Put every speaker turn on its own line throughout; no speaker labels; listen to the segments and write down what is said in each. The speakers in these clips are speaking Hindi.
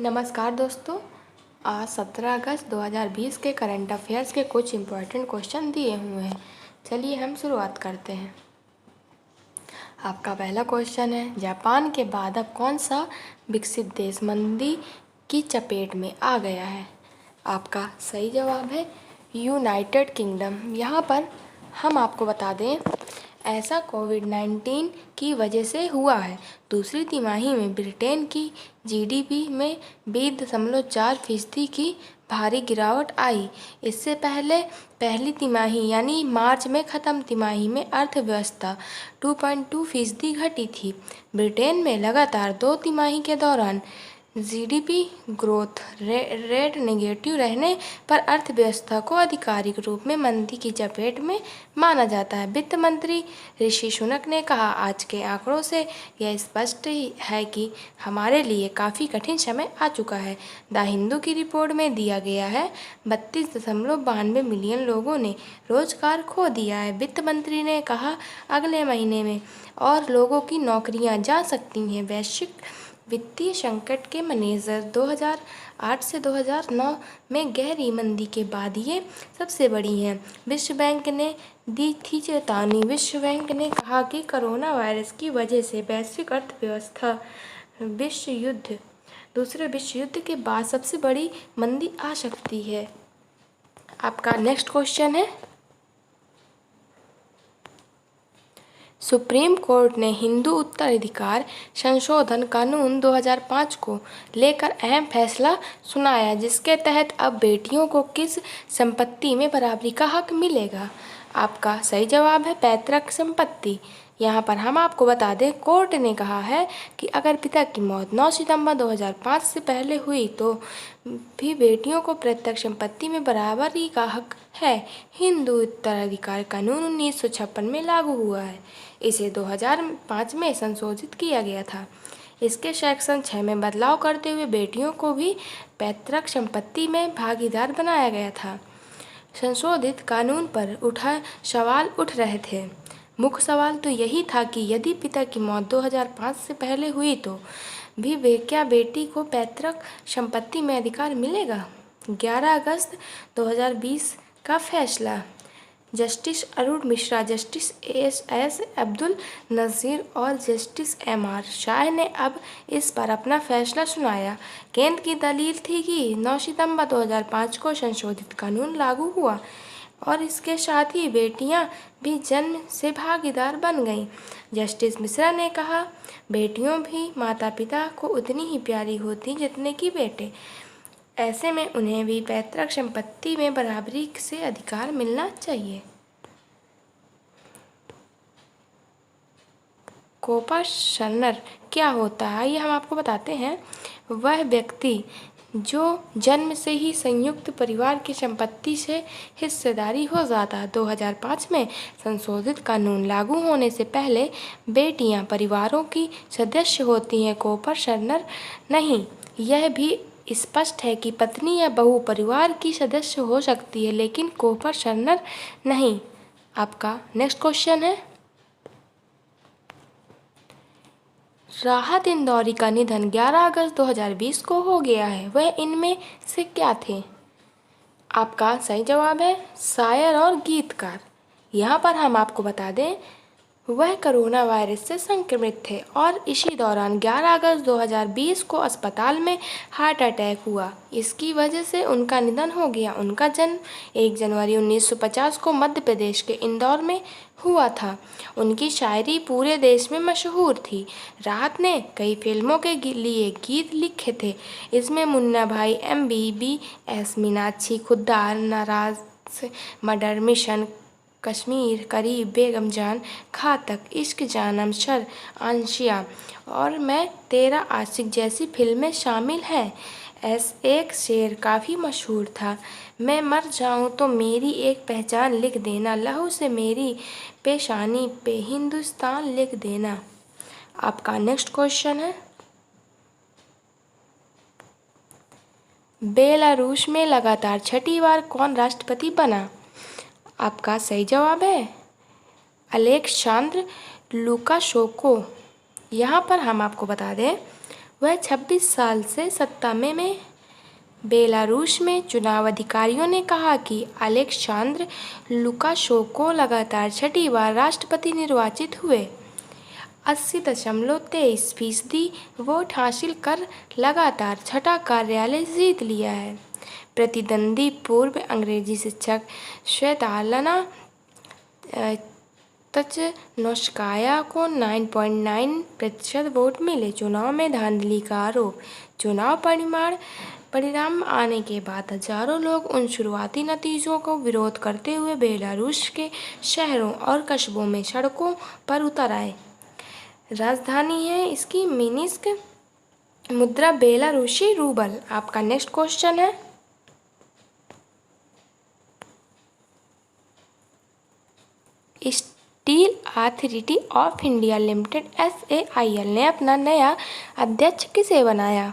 नमस्कार दोस्तों। आज 17 अगस्त 2020 के करंट अफेयर्स के कुछ इम्पोर्टेंट क्वेश्चन दिए हुए हैं। चलिए हम शुरुआत करते हैं। आपका पहला क्वेश्चन है, जापान के बाद अब कौन सा विकसित देश मंदी की चपेट में आ गया है? आपका सही जवाब है यूनाइटेड किंगडम। यहाँ पर हम आपको बता दें, ऐसा कोविड-19 की वजह से हुआ है। दूसरी तिमाही में ब्रिटेन की जीडीपी में 20.4% की भारी गिरावट आई। इससे पहले पहली तिमाही यानी मार्च में ख़त्म तिमाही में अर्थव्यवस्था 2.2% घटी थी। ब्रिटेन में लगातार 2 तिमाही के दौरान जीडीपी ग्रोथ रेट नेगेटिव रहने पर अर्थव्यवस्था को आधिकारिक रूप में मंदी की चपेट में माना जाता है। वित्त मंत्री ऋषि सुनक ने कहा, आज के आंकड़ों से यह स्पष्ट है कि हमारे लिए काफ़ी कठिन समय आ चुका है। द हिंदू की रिपोर्ट में दिया गया है 32.92 मिलियन लोगों ने रोजगार खो दिया है। वित्त मंत्री ने कहा, अगले महीने में और लोगों की नौकरियां जा सकती हैं। वैश्विक वित्तीय संकट के मैनेजर 2008 से 2009 में गहरी मंदी के बाद ये सबसे बड़ी हैं। विश्व बैंक ने दी थी चेतावनी। विश्व बैंक ने कहा कि कोरोना वायरस की वजह से वैश्विक अर्थव्यवस्था दूसरे विश्व युद्ध के बाद सबसे बड़ी मंदी आ सकती है। आपका नेक्स्ट क्वेश्चन है, सुप्रीम कोर्ट ने हिंदू उत्तराधिकार संशोधन कानून 2005 को लेकर अहम फैसला सुनाया, जिसके तहत अब बेटियों को किस संपत्ति में बराबरी का हक मिलेगा? आपका सही जवाब है पैतृक संपत्ति। यहाँ पर हम आपको बता दें, कोर्ट ने कहा है कि अगर पिता की मौत 9 सितंबर 2005 से पहले हुई तो भी बेटियों को पैतृक संपत्ति में बराबरी का हक है। हिंदू उत्तराधिकार कानून 1956 में लागू हुआ है। इसे 2005 में संशोधित किया गया था। इसके सेक्शन 6 में बदलाव करते हुए बेटियों को भी पैतृक संपत्ति में भागीदार बनाया गया था। संशोधित कानून पर सवाल उठ रहे थे। मुख्य सवाल तो यही था कि यदि पिता की मौत 2005 से पहले हुई तो भी क्या बेटी को पैतृक संपत्ति में अधिकार मिलेगा? 11 अगस्त 2020 का फैसला। Justice Arun Mishra, justice S Abdul Nazeer और जस्टिस एम.आर. शाह ने अब इस पर अपना फैसला सुनाया। केंद्र की दलील थी कि 9 सितंबर 2005 को संशोधित कानून लागू हुआ और इसके साथ ही बेटियां भी जन्म से भागीदार बन गईं। जस्टिस मिश्रा ने कहा, बेटियों भी माता पिता को उतनी ही प्यारी होती जितने कि बेटे। ऐसे में उन्हें भी पैतृक संपत्ति में बराबरी से अधिकार मिलना चाहिए। कोपार्टनर क्या होता है, ये हम आपको बताते हैं। वह व्यक्ति जो जन्म से ही संयुक्त परिवार की संपत्ति से हिस्सेदारी हो जाता है। 2005 में संशोधित कानून लागू होने से पहले बेटियां परिवारों की सदस्य होती हैं, कोपार्टनर नहीं। यह भी स्पष्ट है कि पत्नी या बहू परिवार की सदस्य हो सकती है, लेकिन कोपार्टनर नहीं। आपका नेक्स्ट क्वेश्चन है, राहत इंदौरी का निधन 11 अगस्त 2020 को हो गया है। वह इनमें से क्या थे? आपका सही जवाब है शायर और गीतकार। यहाँ पर हम आपको बता दें, वह कोरोना वायरस से संक्रमित थे और इसी दौरान 11 अगस्त 2020 को अस्पताल में हार्ट अटैक हुआ। इसकी वजह से उनका निधन हो गया। उनका जन्म 1 जनवरी 1950 को मध्य प्रदेश के इंदौर में हुआ था। उनकी शायरी पूरे देश में मशहूर थी। राहत ने कई फिल्मों के लिए गीत लिखे थे। इसमें मुन्ना भाई, MBBS, मीनाक्षी, खुद्दार, नाराज, मर्डर मिशन, कश्मीर, करीब, बेगम जान, घातक, इश्क जानम, शर, आंशिया और मैं तेरा आशिक जैसी फिल्में शामिल हैं। एक शेर काफ़ी मशहूर था, मैं मर जाऊं तो मेरी एक पहचान लिख देना, लहू से मेरी पेशानी पे हिंदुस्तान लिख देना। आपका नेक्स्ट क्वेश्चन है, बेलारूस में लगातार छठी बार कौन राष्ट्रपति बना? आपका सही जवाब है अलेक्सांद्र लुकाशेंको। यहाँ पर हम आपको बता दें, वह 26 साल से सत्ता में बेलारूस में चुनाव अधिकारियों ने कहा कि अलेक्सांद्र लुकाशेंको लगातार छठी बार राष्ट्रपति निर्वाचित हुए। 80.23% वोट हासिल कर लगातार छठा कार्यालय जीत लिया है। प्रतिद्वंदी पूर्व अंग्रेजी शिक्षक स्वेतलाना तचनोस्काया को 9.9% वोट मिले। चुनाव में धांधली का आरोप। चुनाव परिणाम आने के बाद हजारों लोग उन शुरुआती नतीजों को विरोध करते हुए बेलारूस के शहरों और कस्बों में सड़कों पर उतर आए। राजधानी है इसकी मिन्स्क। मुद्रा बेलारूसी रूबल। आपका नेक्स्ट क्वेश्चन है, steel authority of India limited SAIL ने अपना नया अध्यक्ष किसे बनाया?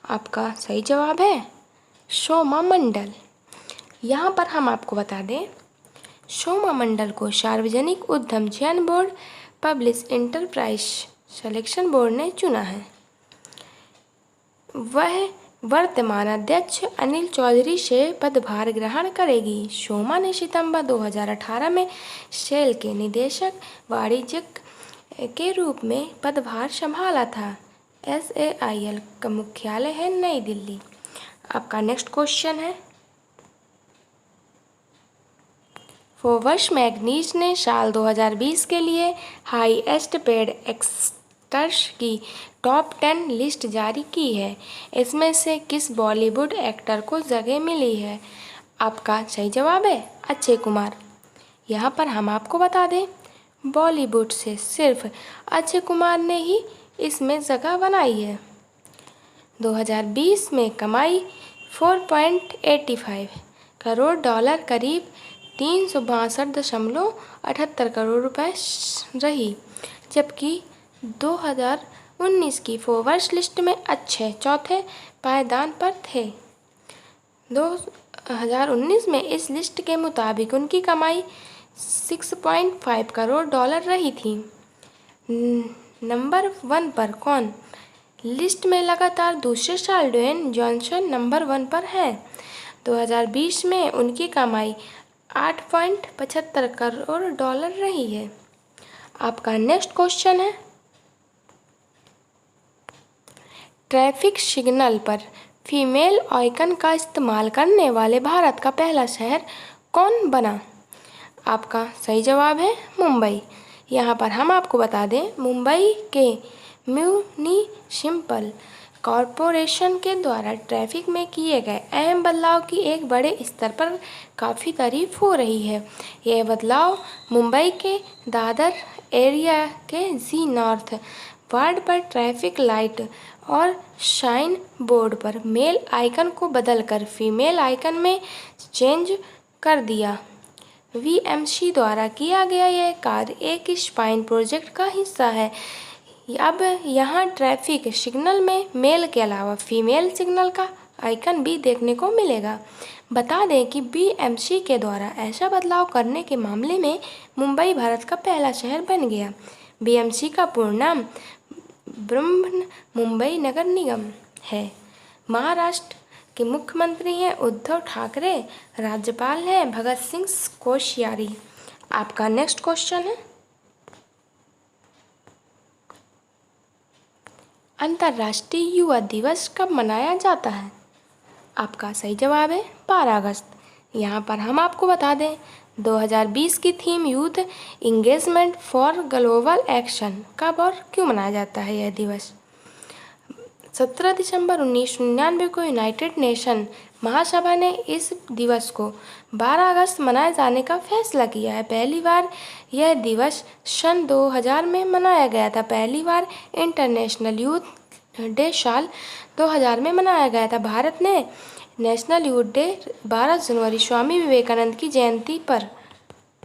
आपका सही जवाब है सोमा मंडल। यहाँ पर हम आपको बता दें, सोमा मंडल को सार्वजनिक उद्यम चयन board public enterprise selection board ने चुना है। वह वर्तमान अध्यक्ष अनिल चौधरी से पदभार ग्रहण करेगी। सोमा ने सितंबर 2018 में सेल के निदेशक वाणिज्यिक के रूप में पदभार संभाला था। SAIL का मुख्यालय है नई दिल्ली। आपका नेक्स्ट क्वेश्चन है, फोर्ब्स मैगजीन ने साल 2020 के लिए हाईएस्ट पेड एक्टर्स की टॉप 10 लिस्ट जारी की है। इसमें से किस बॉलीवुड एक्टर को जगह मिली है? आपका सही जवाब है अक्षय कुमार। यहाँ पर हम आपको बता दें, बॉलीवुड से सिर्फ अक्षय कुमार ने ही इसमें जगह बनाई है। 2020 में कमाई 4.85 करोड़ डॉलर करीब 362.78 करोड़ रुपए रही, जबकि 2019 की फोर्ब्स लिस्ट में अक्षय चौथे पायदान पर थे। 2019 में इस लिस्ट के मुताबिक उनकी कमाई 6.5 करोड़ डॉलर रही थी। नंबर 1 पर कौन? लिस्ट में लगातार दूसरे साल ड्वेन जॉनसन नंबर 1 पर है। 2020 में उनकी कमाई 8.75 करोड़ डॉलर रही है। आपका नेक्स्ट क्वेश्चन है, ट्रैफिक सिग्नल पर फीमेल आइकन का इस्तेमाल करने वाले भारत का पहला शहर कौन बना? आपका सही जवाब है मुंबई। यहाँ पर हम आपको बता दें, मुंबई के म्युनिसिपल कॉरपोरेशन के द्वारा ट्रैफिक में किए गए अहम बदलाव की एक बड़े स्तर पर काफ़ी तारीफ हो रही है। यह बदलाव मुंबई के दादर एरिया के जी नॉर्थ वार्ड पर ट्रैफिक लाइट और साइन बोर्ड पर मेल आइकन को बदलकर फीमेल आइकन में चेंज कर दिया। VMC द्वारा किया गया यह कार्य एक स्पाइन प्रोजेक्ट का हिस्सा है। अब यहाँ ट्रैफिक सिग्नल में मेल के अलावा फीमेल सिग्नल का आइकन भी देखने को मिलेगा। बता दें कि BMC के द्वारा ऐसा बदलाव करने के मामले में मुंबई भारत का पहला शहर बन गया। BMC का पूर्ण नाम बृहन मुंबई नगर निगम है। महाराष्ट्र के मुख्यमंत्री हैं उद्धव ठाकरे, राज्यपाल हैं भगत सिंह कोश्यारी। आपका नेक्स्ट क्वेश्चन है, अंतर्राष्ट्रीय युवा दिवस कब मनाया जाता है? आपका सही जवाब है 12 अगस्त। यहाँ पर हम आपको बता दें, 2020 की theme youth engagement for global action. कब और क्यों मनाया जाता है यह दिवस? 17 दिसंबर 1999 को यूनाइटेड नेशन महासभा ने इस दिवस को 12 अगस्त मनाए जाने का फैसला किया है। पहली बार यह दिवस सन 2000 में मनाया गया था। पहली बार इंटरनेशनल यूथ डे साल 2000 में मनाया गया था। भारत ने नेशनल यूथ डे 12 जनवरी स्वामी विवेकानंद की जयंती पर